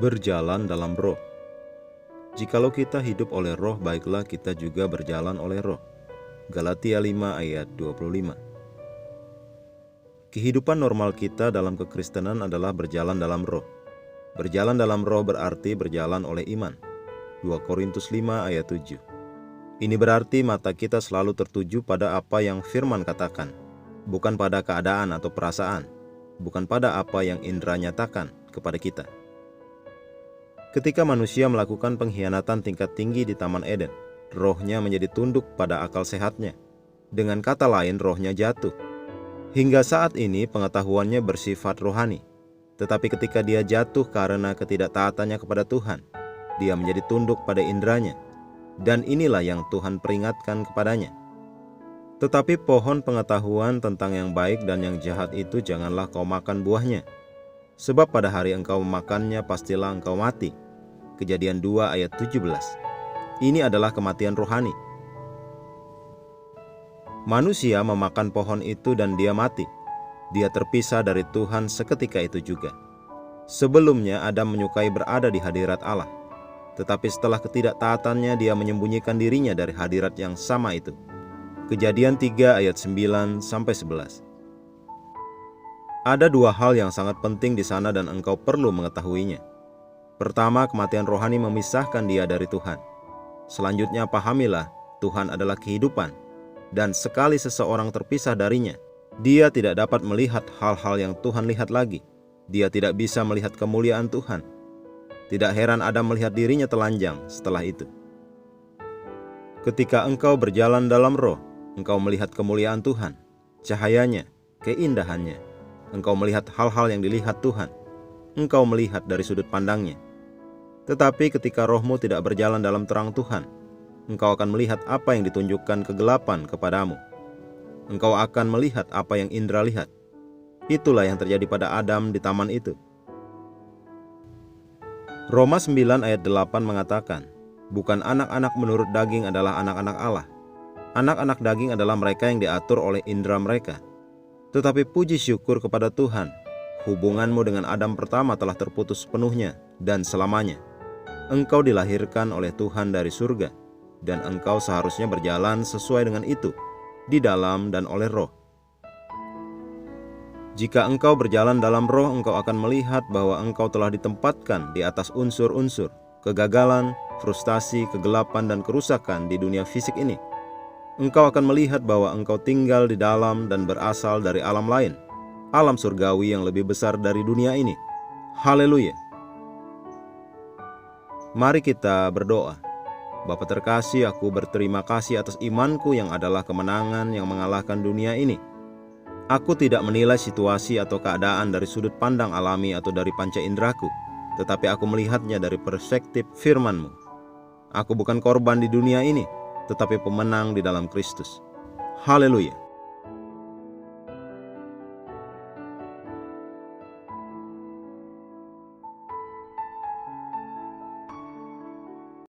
Berjalan dalam roh. Jikalau kita hidup oleh roh, baiklah kita juga berjalan oleh roh. Galatia 5 ayat 25. Kehidupan normal kita dalam kekristenan adalah berjalan dalam roh. Berjalan dalam roh berarti berjalan oleh iman. 2 Korintus 5 ayat 7. Ini berarti mata kita selalu tertuju pada apa yang firman katakan, bukan pada keadaan atau perasaan, bukan pada apa yang indera nyatakan kepada kita. Ketika manusia melakukan pengkhianatan tingkat tinggi di Taman Eden, rohnya menjadi tunduk pada akal sehatnya. Dengan kata lain, rohnya jatuh. Hingga saat ini pengetahuannya bersifat rohani. Tetapi ketika dia jatuh karena ketidaktaatannya kepada Tuhan, dia menjadi tunduk pada inderanya. Dan inilah yang Tuhan peringatkan kepadanya. Tetapi pohon pengetahuan tentang yang baik dan yang jahat itu janganlah kau makan buahnya. Sebab pada hari engkau memakannya pastilah engkau mati. Kejadian 2 ayat 17. Ini adalah kematian rohani. Manusia memakan pohon itu dan dia mati. Dia terpisah dari Tuhan seketika itu juga. Sebelumnya Adam menyukai berada di hadirat Allah. Tetapi setelah ketidaktaatannya dia menyembunyikan dirinya dari hadirat yang sama itu. Kejadian 3 ayat 9-11. Ada dua hal yang sangat penting di sana dan engkau perlu mengetahuinya. Pertama, kematian rohani memisahkan dia dari Tuhan. Selanjutnya, pahamilah Tuhan adalah kehidupan, dan sekali seseorang terpisah darinya, dia tidak dapat melihat hal-hal yang Tuhan lihat lagi. Dia tidak bisa melihat kemuliaan Tuhan. Tidak heran Adam melihat dirinya telanjang setelah itu. Ketika engkau berjalan dalam roh, engkau melihat kemuliaan Tuhan, cahayanya, keindahannya. Engkau melihat hal-hal yang dilihat Tuhan. Engkau melihat dari sudut pandangnya. Tetapi ketika rohmu tidak berjalan dalam terang Tuhan, engkau akan melihat apa yang ditunjukkan kegelapan kepadamu. Engkau akan melihat apa yang indera lihat. Itulah yang terjadi pada Adam di taman itu. Roma 9 ayat 8 mengatakan, bukan anak-anak menurut daging adalah anak-anak Allah. Anak-anak daging adalah mereka yang diatur oleh indera mereka. Tetapi puji syukur kepada Tuhan, hubunganmu dengan Adam pertama telah terputus sepenuhnya dan selamanya. Engkau dilahirkan oleh Tuhan dari surga, dan engkau seharusnya berjalan sesuai dengan itu, di dalam dan oleh roh. Jika engkau berjalan dalam roh, engkau akan melihat bahwa engkau telah ditempatkan di atas unsur-unsur kegagalan, frustasi, kegelapan, dan kerusakan di dunia fisik ini. Engkau akan melihat bahwa engkau tinggal di dalam dan berasal dari alam lain, alam surgawi yang lebih besar dari dunia ini. Haleluya! Mari kita berdoa. Bapa terkasih, aku berterima kasih atas imanku yang adalah kemenangan yang mengalahkan dunia ini. Aku tidak menilai situasi atau keadaan dari sudut pandang alami atau dari panca inderaku, tetapi aku melihatnya dari perspektif firman-Mu. Aku bukan korban di dunia ini, tetapi pemenang di dalam Kristus. Haleluya!